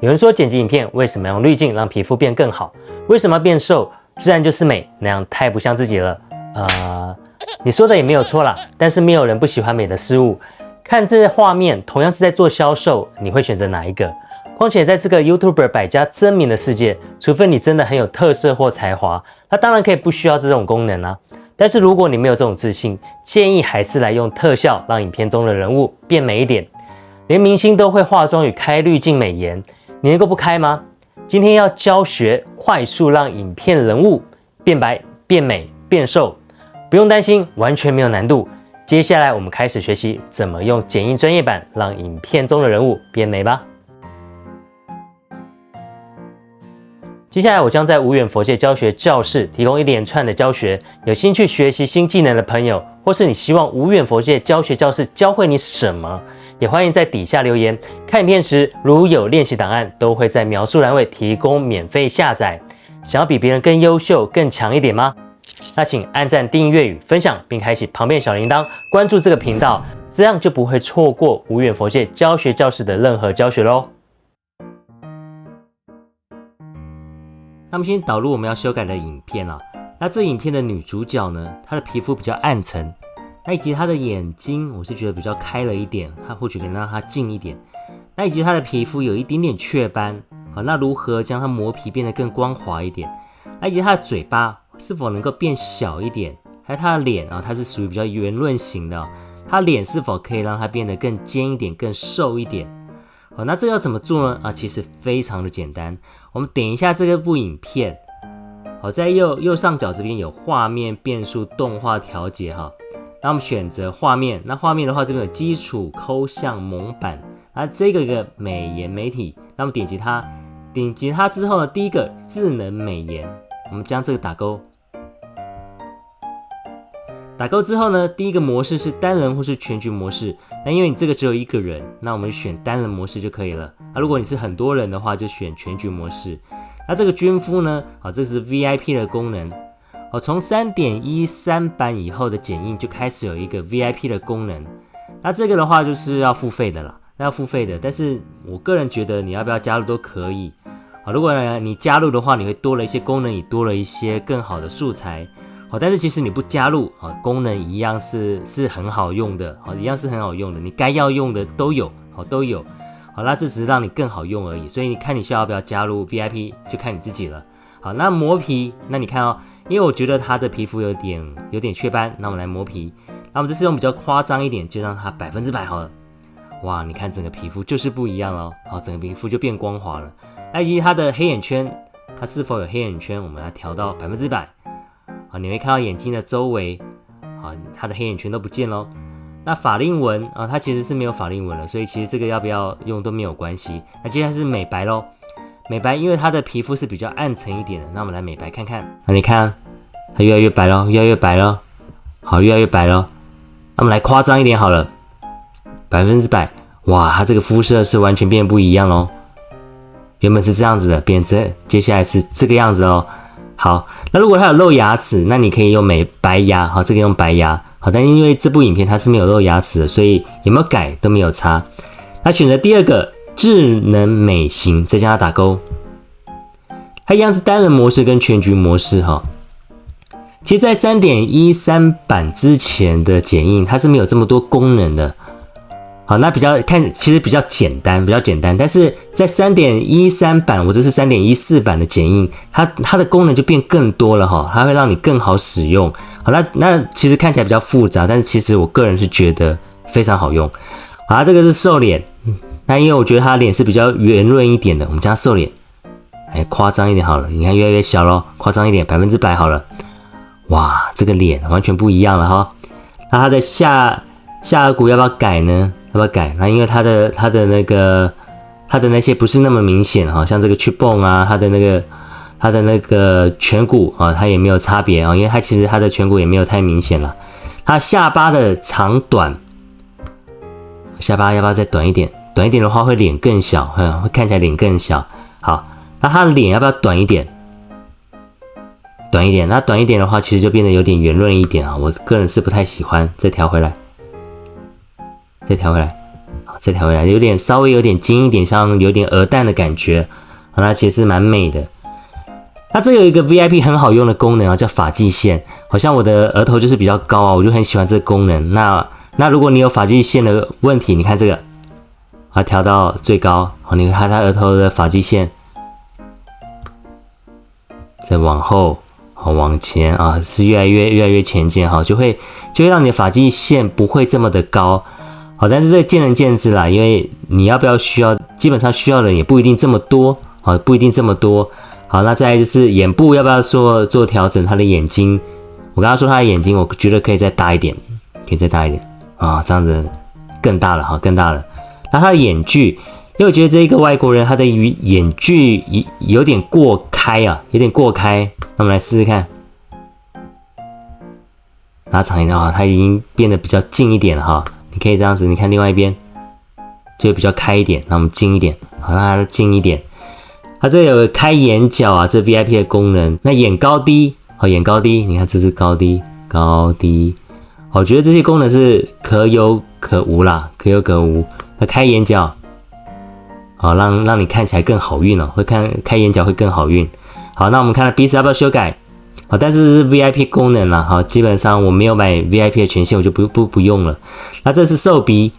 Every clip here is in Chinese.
有人说剪辑影片为什么要用滤镜让皮肤变更好？为什么要变瘦？自然就是美，那样太不像自己了。你说的也没有错啦，但是没有人不喜欢美的事物。看这画面，同样是在做销售，你会选择哪一个？况且在这个 YouTuber 百家争鸣的世界，除非你真的很有特色或才华，那当然可以不需要这种功能啊。但是如果你没有这种自信，建议还是来用特效让影片中的人物变美一点。连明星都会化妆与开滤镜美颜，你能够不开吗？今天要教学快速让影片人物变白、变美、变瘦，不用担心，完全没有难度。接下来我们开始学习怎么用剪映专业版让影片中的人物变美吧。接下来我将在无远佛界教学教室提供一连串的教学，有兴趣学习新技能的朋友，或是你希望无远佛界教学教室教会你什么，也欢迎在底下留言。看影片时如有练习档案，都会在描述栏位提供免费下载。想要比别人更优秀、更强一点吗？那请按赞、订阅与分享，并开启旁边小铃铛，关注这个频道，这样就不会错过无远佛界教学教室的任何教学咯。那么先导入我们要修改的影片啊。那这影片的女主角呢，她的皮肤比较暗沉，那以及她的眼睛，我是觉得比较开了一点，她或许可以让她近一点。那以及她的皮肤有一点点雀斑，好，那如何将它磨皮变得更光滑一点？那以及她的嘴巴是否能够变小一点？还有她的脸啊，它是属于比较圆润型的，她脸是否可以让它变得更尖一点、更瘦一点？好，那这要怎么做呢？其实非常的简单。我们点一下这部影片，好，在右上角这边有画面变数动画调节哈。那我们选择画面，那画面的话这边有基础、抠像、蒙版，那这个美颜媒体，那我们点击它，点击它之后呢，第一个智能美颜，我们将这个打勾。打勾之后呢，第一个模式是单人或是全局模式。那因为你这个只有一个人，那我们选单人模式就可以了。如果你是很多人的话，就选全局模式。那这个军夫呢，这是 VIP 的功能。从 3.13 版以后的剪映就开始有一个 VIP 的功能。那这个的话就是要付费的啦，要付费的。但是我个人觉得你要不要加入都可以。如果你加入的话，你会多了一些功能，也多了一些更好的素材。但是其实你不加入，功能一样是很好用的，一样是很好用的，你该要用的都有，都有。好，那这只是让你更好用而已，所以你看你需要不要加入 VIP 就看你自己了。好，那磨皮，那你看因为我觉得他的皮肤有点雀斑，那我们来磨皮。那我们这次用比较夸张一点，就让它100%好了。哇，你看整个皮肤就是不一样了，好，整个皮肤就变光滑了。以及它的黑眼圈，它是否有黑眼圈，我们要调到100%。你会看到眼睛的周围，它的黑眼圈都不见咯。那法令纹它其实是没有法令纹了，所以其实这个要不要用都没有关系。那接下来是美白咯，美白因为它的皮肤是比较暗沉一点的，那我们来美白看看。那你看，它越来越白咯，越来越白咯，好，越来越白咯。那我们来夸张一点好了，100%，哇，它这个肤色是完全变得不一样咯。原本是这样子的，变成接下来是这个样子哦。好，那如果它有露牙齿，那你可以用白牙，好，这个用白牙，好，但因为这部影片它是没有露牙齿的，所以有没有改都没有差。那选择第二个智能美型，再将它打勾。它一样是单人模式跟全局模式哈。其实，在 3.13 版之前的剪映，它是没有这么多功能的。好，那其实比较简单，但是在 3.13 版，我这是 3.14 版的剪映，它的功能就变更多了哈，它会让你更好使用。好，那其实看起来比较复杂，但是其实我个人是觉得非常好用。好，这个是瘦脸，那因为我觉得它脸是比较圆润一点的，我们将它瘦脸，夸张一点好了，你看越来越小咯，夸张一点，100%好了。哇，这个脸完全不一样了哈。那它的下颌骨要不要改呢？要不要改？那因为它的那些不是那么明显哈，像这个cheekbone啊，它的那个颧骨啊，它也没有差别啊，因为其实它的颧骨也没有太明显了。它下巴的长短，下巴要不要再短一点？短一点的话会脸更小，会看起来脸更小。好，那它的脸要不要短一点？短一点，那短一点的话，其实就变得有点圆润一点啊，我个人是不太喜欢。再调回来，好，再调回来，稍微有点尖一点，像有点鹅蛋的感觉，那其实是蛮美的。那这有一个 VIP 很好用的功能啊，叫发际线。好像我的额头就是比较高啊，我就很喜欢这个功能。那如果你有发际线的问题，你看这个，把它调到最高，好，你看它额头的发际线，再往后，好，往前啊，是越来越前进，好，就会让你的发际线不会这么的高。好，但是这个见仁见智啦，因为你要不要需要，基本上需要的人也不一定这么多，好，不一定这么多。好，那再来就是眼部要不要做调整？他的眼睛，我刚刚说他的眼睛，我觉得可以再大一点，可以再大一点啊，这样子更大了哈，更大了。那他的眼距，因为我觉得这一个外国人他的眼距有点过开啊，有点过开。那我们来试试看，拉长一点啊，他已经变得比较近一点了哈。你可以这样子，你看另外一边就比较开一点，那我们近一点，好，让它近一点。它这有开眼角啊，这 VIP 的功能。那眼高低，好，眼高低，你看这是高低，我觉得这些功能是可有可无啦，可有可无。那开眼角，好，让你看起来更好运哦，开眼角会更好运。好，那我们看看鼻子要不要修改？好，但是是 VIP 功能啦，好，基本上我没有买 VIP 的权限，我就不用了。那这是瘦鼻，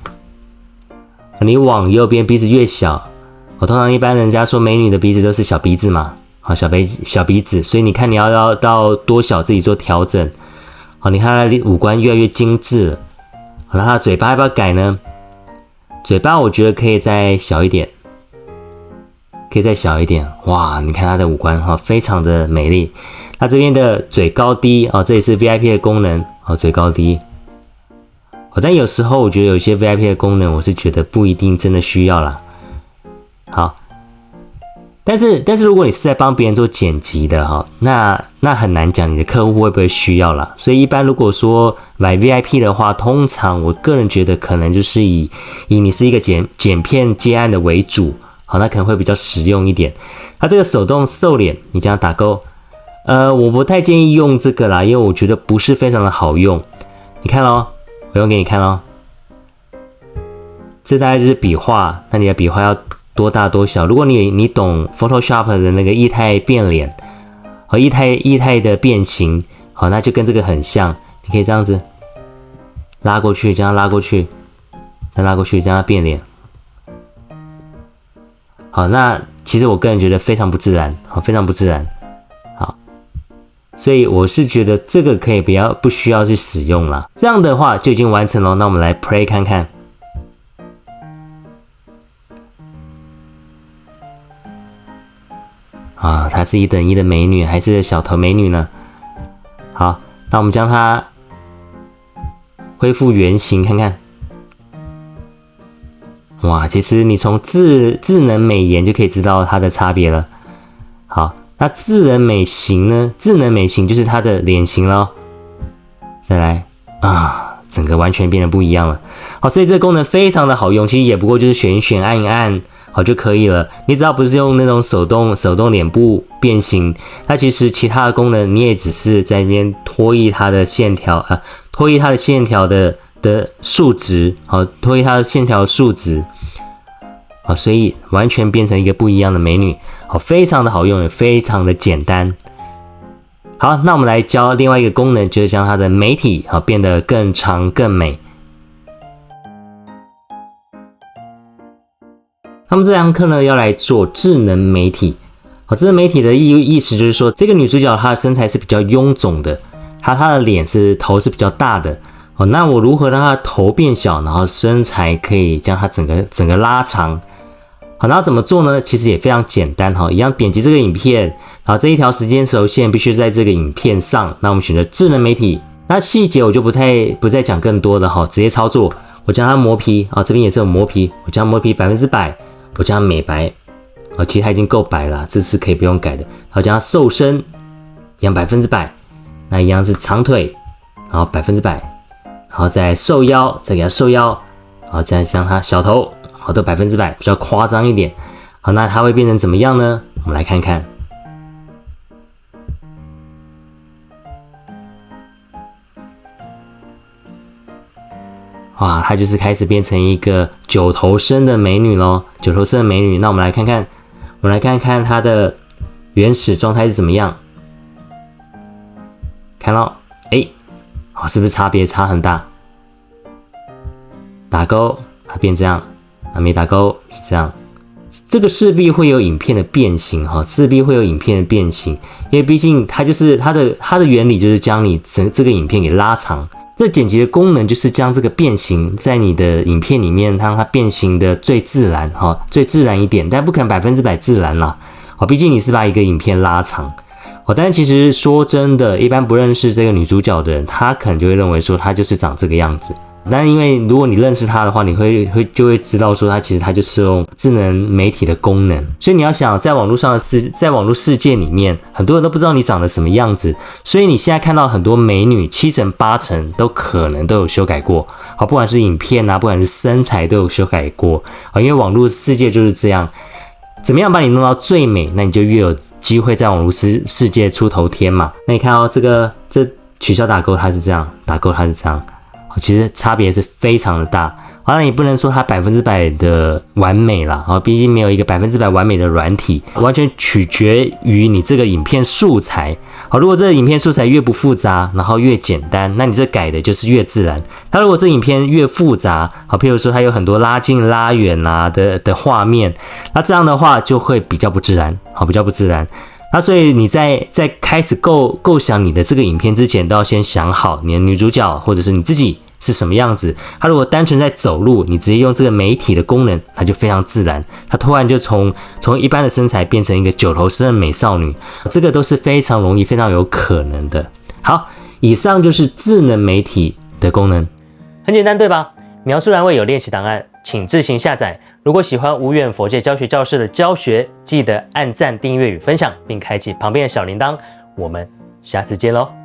你往右边鼻子越小。通常一般人家说美女的鼻子都是小鼻子嘛，好，小鼻子，所以你看你要到多小自己做调整。好，你看它的五官越来越精致了。好，那它的嘴巴要不要改呢？嘴巴我觉得可以再小一点，哇，你看它的五官哈，非常的美丽。它这边的嘴高低啊，这也是 VIP 的功能啊，嘴高低。但有时候我觉得有些 VIP 的功能，我是觉得不一定真的需要啦。好，但是如果你是在帮别人做剪辑的哈，那很难讲你的客户会不会需要啦。所以一般如果说买 VIP 的话，通常我个人觉得可能就是以你是一个剪片接案的为主，好，那可能会比较实用一点。它这个手动瘦脸，你这样打勾，我不太建议用这个啦，因为我觉得不是非常的好用。你看咯，我用给你看咯，这大概就是笔画，那你的笔画要多大多小？如果你懂 Photoshop 的那个液态变脸和液态的变形，好，那就跟这个很像。你可以这样子拉过去，这样拉过去，再拉过去，这样变脸。好，那其实我个人觉得非常不自然，好，非常不自然。好，所以我是觉得这个可以不需要去使用了。这样的话就已经完成了。那我们来 play 看看。啊，她是1等1的美女，还是小头美女呢？好，那我们将它恢复原形看看。哇，其实你从智能美颜就可以知道它的差别了。好，那智能美型呢？智能美型就是它的脸型咯。再来啊，整个完全变得不一样了。好，所以这个功能非常的好用，其实也不过就是选一选，按一按。好就可以了。你只要不是用那种手动脸部变形，它其实其他的功能你也只是在那边拖移它的线条拖移它的线条的数值，好，拖移它的线条数值，好，所以完全变成一个不一样的美女，好，非常的好用，也非常的简单。好，那我们来教另外一个功能，就是将它的美体好变得更长更美。那么这堂课呢，要来做智能美体。好，智能美体的意思就是说，这个女主角她的身材是比较臃肿的，她的脸头是比较大的。好，那我如何让她的头变小，然后身材可以将它整个拉长？好，那怎么做呢？其实也非常简单哈，一样点击这个影片，好，这一条时间轴线必须在这个影片上。那我们选择智能美体，那细节我就不再讲更多的哈，直接操作。我将它磨皮啊，这边也是有磨皮，我将磨皮100%。我将它美白，其实它已经够白了，这是可以不用改的。好，将它瘦身，一样100%，那一样是长腿，然后100%，然后再瘦腰，再给它瘦腰，然后再将它小头，好，都100%，比较夸张一点。好，那它会变成怎么样呢？我们来看看。哇，她就是开始变成一个九头身的美女咯，九头身的美女。那我们来看看她的原始状态是怎么样。看到，是不是差别差很大？打勾，它变这样，没打勾是这样。这个势必会有影片的变形哈，势必会有影片的变形，因为毕竟它就是它的原理就是将你这个影片给拉长。这剪辑的功能就是将这个变形在你的影片里面让它变形的最自然哈，最自然一点，但不可能100%自然啦。毕竟你是把一个影片拉长。但是其实说真的，一般不认识这个女主角的人，他可能就会认为说她就是长这个样子。但因为如果你认识她的话，你就会知道说她其实就是用智能媒体的功能。所以你要想，在网络世界里面，很多人都不知道你长得什么样子，所以你现在看到很多美女7成8成都可能都有修改过。不管是影片啊，不管是身材都有修改过。因为网络世界就是这样。怎么样把你弄到最美，那你就越有机会在网络世界出头天嘛。那你看这取消打勾它是这样，打勾它是这样，其实差别是非常的大。当然也不能说它100%的完美啦，毕竟没有一个100%完美的软体，完全取决于你这个影片素材。如果这个影片素材越不复杂，然后越简单，那你这改的就是越自然。它如果这影片越复杂，譬如说它有很多拉近拉远的画面，那这样的话就会比较不自然，比较不自然。那所以你在开始构想你的这个影片之前，都要先想好你的女主角或者是你自己是什么样子。她如果单纯在走路，你直接用这个媒体的功能，它就非常自然。她突然就从一般的身材变成一个九头身的美少女，这个都是非常容易、非常有可能的。好，以上就是智能媒体的功能，很简单，对吧？描述栏位有练习档案，请自行下载。如果喜欢无远佛界教学教室的教学，记得按赞、订阅与分享，并开启旁边的小铃铛。我们下次见喽！